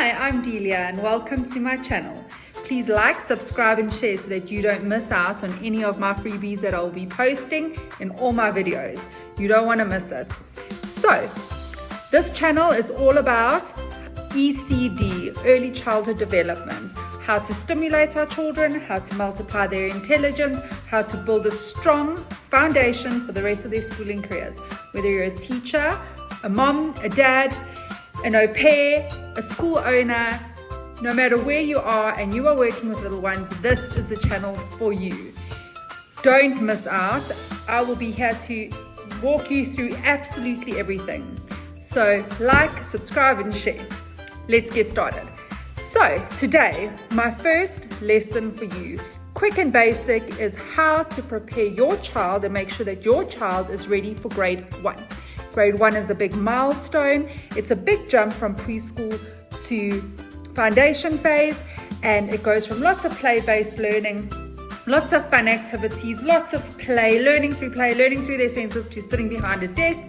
Hi, I'm Delia and welcome to my channel. Please like, subscribe and share so that you don't miss out on any of my freebies that I'll be posting in all my videos. You don't want to miss it. So, this channel is all about ECD, early childhood development. How to stimulate our children, how to multiply their intelligence, how to build a strong foundation for the rest of their schooling careers. Whether you're a teacher, a mom, a dad, an au pair, a school owner, no matter where you are and you are working with little ones, this is the channel for you. Don't miss out. I will be here to walk you through absolutely everything. So like, subscribe and share. Let's get started. So today, my first lesson for you, quick and basic, is how to prepare your child and make sure that your child is ready for grade 1. Grade 1 is a big milestone. It's a big jump from preschool to foundation phase, and it goes from lots of play-based learning, lots of fun activities, lots of play, learning through their senses, to sitting behind a desk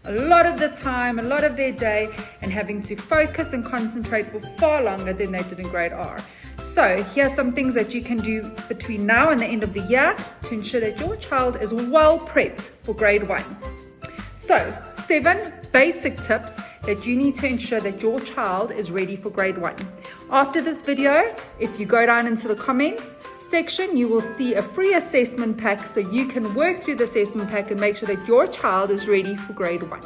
a lot of the time, a lot of their day, and having to focus and concentrate for far longer than they did in grade R. So here's some things that you can do between now and the end of the year to ensure that your child is well prepped for grade 1. So 7 basic tips that you need to ensure that your child is ready for grade 1. After this video, if you go down into the comments section, you will see a free assessment pack so you can work through the assessment pack and make sure that your child is ready for grade 1.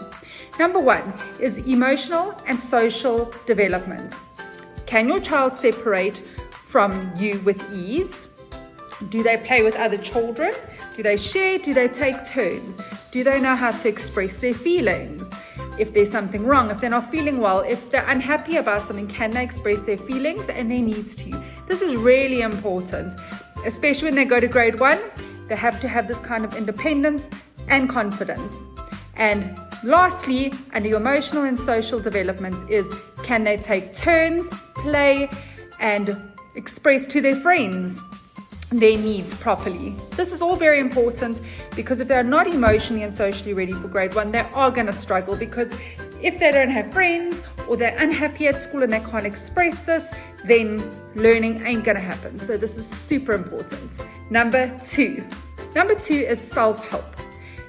Number 1 is emotional and social development. Can your child separate from you with ease? Do they play with other children? Do they share? Do they take turns? Do they know how to express their feelings? If there's something wrong, if they're not feeling well, if they're unhappy about something, can they express their feelings and their needs to you? This is really important, especially when they go to grade 1. They have to have this kind of independence and confidence. And lastly, under your emotional and social development is, can they take turns, play, and express to their friends their needs properly. This is all very important, because if they're not emotionally and socially ready for grade 1, they are going to struggle, because if they don't have friends or they're unhappy at school and they can't express this, then learning ain't going to happen. So this is super important. Number 2 is self-help.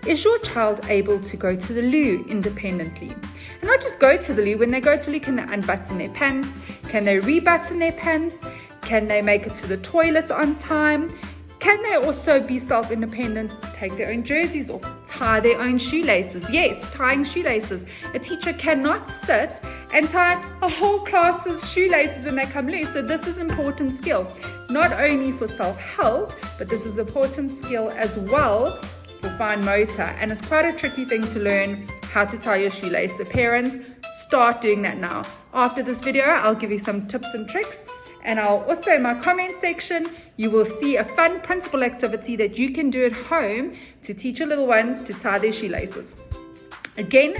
Is your child able to go to the loo independently? And not just go to the loo. When they go to the loo, can they unbutton their pants? Can they rebutton their pants? Can they make it to the toilet on time? Can they also be self-independent, take their own jerseys off, tie their own shoelaces? Yes, tying shoelaces. A teacher cannot sit and tie a whole class's shoelaces when they come loose. So this is an important skill, not only for self-help, but this is an important skill as well for fine motor. And it's quite a tricky thing to learn how to tie your shoelace. So parents, start doing that now. After this video, I'll give you some tips and tricks. And I'll also, in my comment section, you will see a fun principal activity that you can do at home to teach your little ones to tie their shoelaces. Again,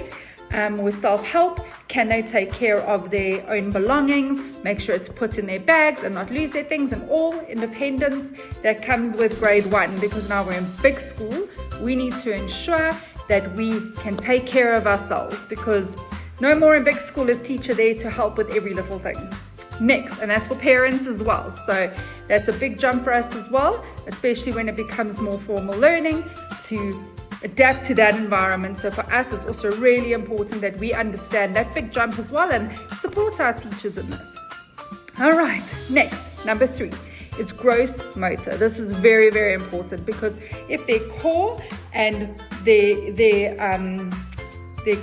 with self-help, can they take care of their own belongings, make sure it's put in their bags and not lose their things, and all independence that comes with grade 1, because now we're in big school. We need to ensure that we can take care of ourselves, because no more in big school is teacher there to help with every little thing. Next, and that's for parents as well, so that's a big jump for us as well, especially when it becomes more formal learning, to adapt to that environment. So for us, it's also really important that we understand that big jump as well and support our teachers in this. All right, next, number 3 is gross motor. This is very, very important, because if their core and their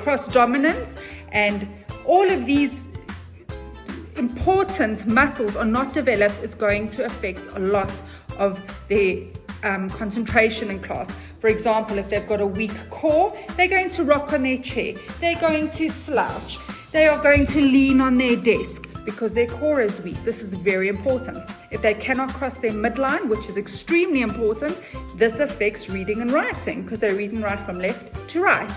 cross dominance and all of these important muscles are not developed, is going to affect a lot of their concentration in class. For example, if they've got a weak core, they're going to rock on their chair, they're going to slouch, they are going to lean on their desk, because their core is weak. This is very important. If they cannot cross their midline, which is extremely important, this affects reading and writing, because they read and write from left to right.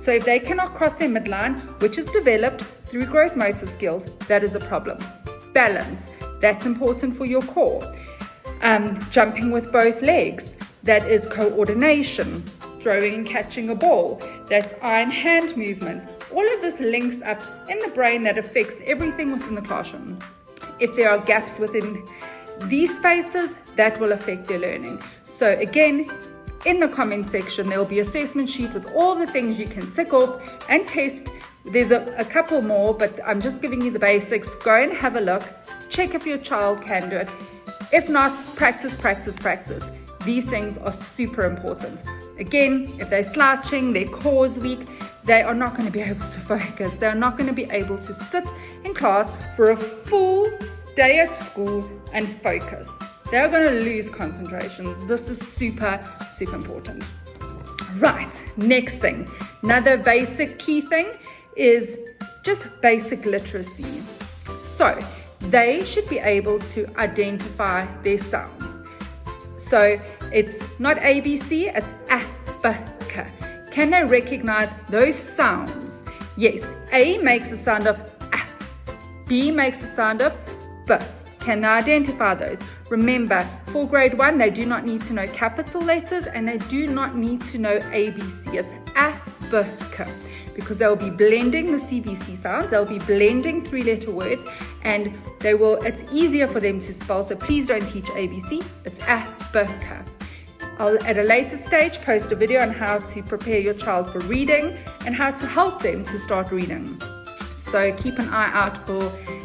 So if they cannot cross their midline, which is developed through gross motor skills, that is a problem. Balance, that's important for your core. Jumping with both legs, that is coordination. Throwing and catching a ball, that's eye and hand movement. All of this links up in the brain that affects everything within the classroom. If there are gaps within these spaces, that will affect their learning. So again, in the comment section, there will be an assessment sheet with all the things you can tick off and test. There's a couple more, but I'm just giving you the basics. Go and have a look. Check if your child can do it. If not, practice, practice, practice. These things are super important. Again, if they're slouching, their core is weak, they are not going to be able to focus. They're not going to be able to sit in class for a full day at school and focus. They're going to lose concentration. This is super, super important. Right, next thing. Another basic key thing is just basic literacy. So they should be able to identify their sounds. So it's not ABC, it's A, B, K. Can they recognize those sounds? Yes, A makes a sound of A, B makes a sound of B. Can they identify those? Remember, for grade 1, they do not need to know capital letters and they do not need to know ABC. It's A, B, K. Because they'll be blending the CVC sounds, they'll be blending 3-letter words, and it's easier for them to spell. So please don't teach ABC, it's A, B, K. I'll at a later stage post a video on how to prepare your child for reading and how to help them to start reading. So keep an eye out for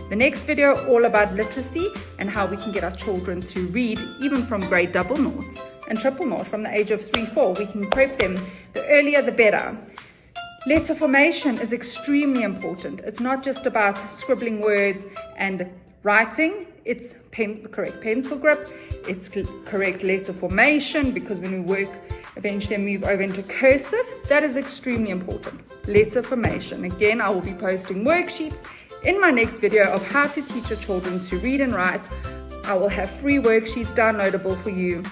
the next video all about literacy and how we can get our children to read even from grade 00 and 000 from the age of 3-4. We can prep them, the earlier the better. Letter formation is extremely important. It's not just about scribbling words and writing. It's the correct pencil grip. It's correct letter formation, because when we work, eventually move over into cursive. That is extremely important. Letter formation. Again, I will be posting worksheets in my next video of how to teach your children to read and write. I will have free worksheets downloadable for you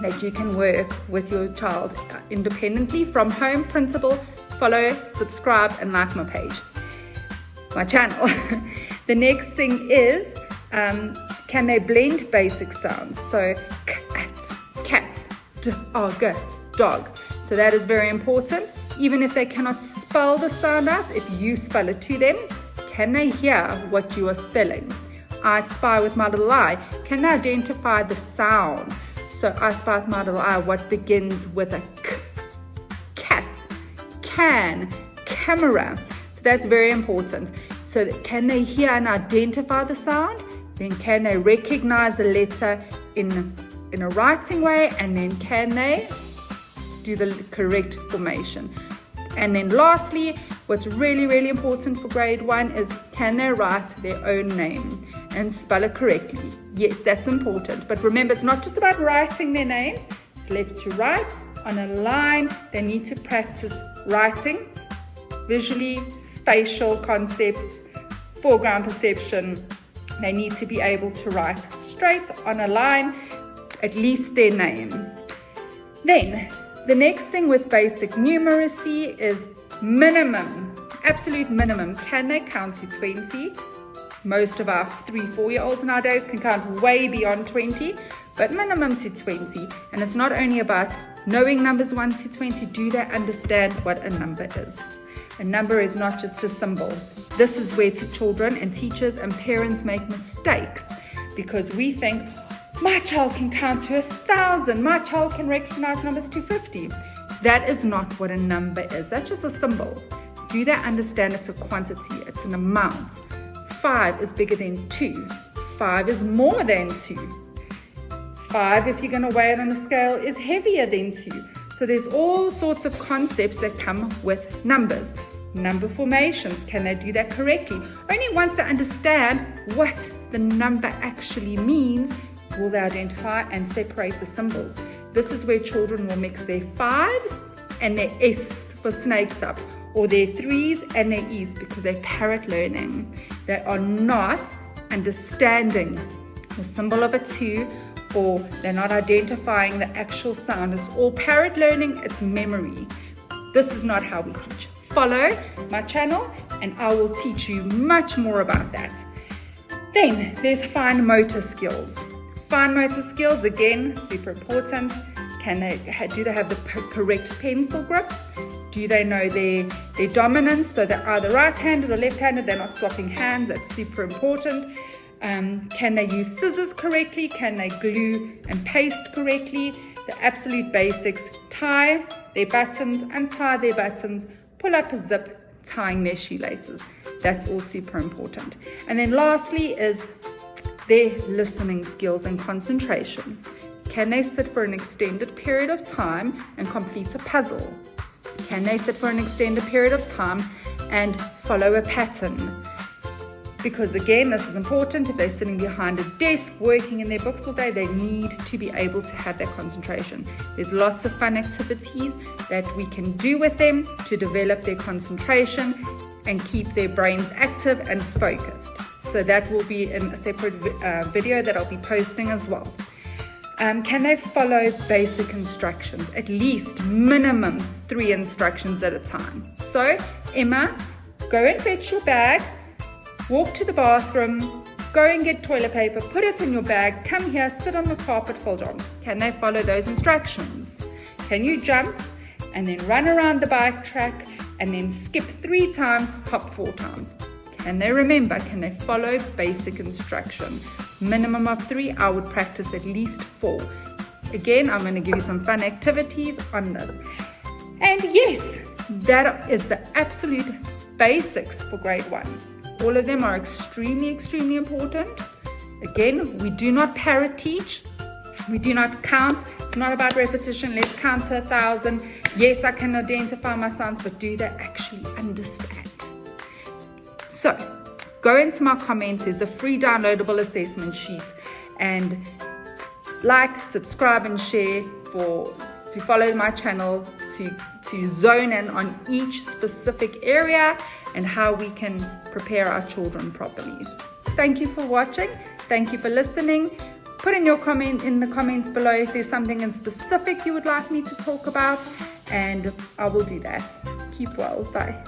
that you can work with your child independently from home, printable. Follow, subscribe, and like my page, my channel. The next thing is, can they blend basic sounds? So, cat, dog, dog. So that is very important. Even if they cannot spell the sound out, if you spell it to them, can they hear what you are spelling? I spy with my little eye. Can they identify the sound? So I spy with my little eye what begins with a K. Can, camera. So that's very important. So can they hear and identify the sound? Then can they recognize the letter in a writing way? And then can they do the correct formation? And then lastly, what's really, really important for grade 1 is, can they write their own name and spell it correctly? Yes, that's important. But remember, it's not just about writing their names. It's left to right on a line. They need to practice writing, visually, spatial concepts, foreground perception. They need to be able to write straight on a line, at least their name. Then, the next thing with basic numeracy is minimum, absolute minimum. Can they count to 20? Most of our 3-4-year-olds nowadays can count way beyond 20, but minimum to 20. And it's not only about knowing numbers 1 to 20, do they understand what a number is? A number is not just a symbol. This is where children and teachers and parents make mistakes, because we think, my child can count to 1,000, my child can recognize numbers to 50. That is not what a number is. That's just a symbol. Do they understand it's a quantity, it's an amount? 5 is bigger than 2. 5 is more than 2. 5, if you're going to weigh it on a scale, is heavier than 2. So there's all sorts of concepts that come with numbers. Number formations, can they do that correctly? Only once they understand what the number actually means will they identify and separate the symbols. This is where children will mix their 5s and their S for snakes up, or their 3s and their E's, because they're parrot learning. They are not understanding the symbol of a 2, or they're not identifying the actual sound. It's all parrot learning, it's memory. This is not how we teach. Follow my channel and I will teach you much more about that. Then there's fine motor skills. Fine motor skills, again, super important. Do they have the correct pencil grip? Do they know their dominance? So they're either right-handed or left-handed. They're not swapping hands. That's super important. Can they use scissors correctly? Can they glue and paste correctly? The absolute basics: tie their buttons, untie their buttons, pull up a zip, tying their shoelaces. That's all super important. And then lastly is their listening skills and concentration. Can they sit for an extended period of time and complete a puzzle? Can they sit for an extended period of time and follow a pattern? Because again, this is important. If they're sitting behind a desk working in their books all day, they need to be able to have that concentration. There's lots of fun activities that we can do with them to develop their concentration and keep their brains active and focused. So that will be in a separate video that I'll be posting as well. Can they follow basic instructions? At least minimum 3 instructions at a time. So Emma, go and fetch your bag. Walk to the bathroom, go and get toilet paper, put it in your bag, come here, sit on the carpet, fold on. Can they follow those instructions? Can you jump and then run around the bike track and then skip 3 times, hop 4 times? Can they remember? Can they follow basic instruction? Minimum of 3, I would practice at least 4. Again, I'm going to give you some fun activities on this. And yes, that is the absolute basics for grade 1. All of them are extremely, extremely important. Again, we do not parrot teach. We do not count. It's not about repetition. Let's count to 1,000. Yes, I can identify my sounds, but do they actually understand? So, go into my comments. There's a free downloadable assessment sheet. And like, subscribe, and share to follow my channel, to zone in on each specific area and how we can prepare our children properly. Thank you for watching. Thank you for listening. Put in your comment in the comments below if there's something in specific you would like me to talk about, and I will do that. Keep well. Bye.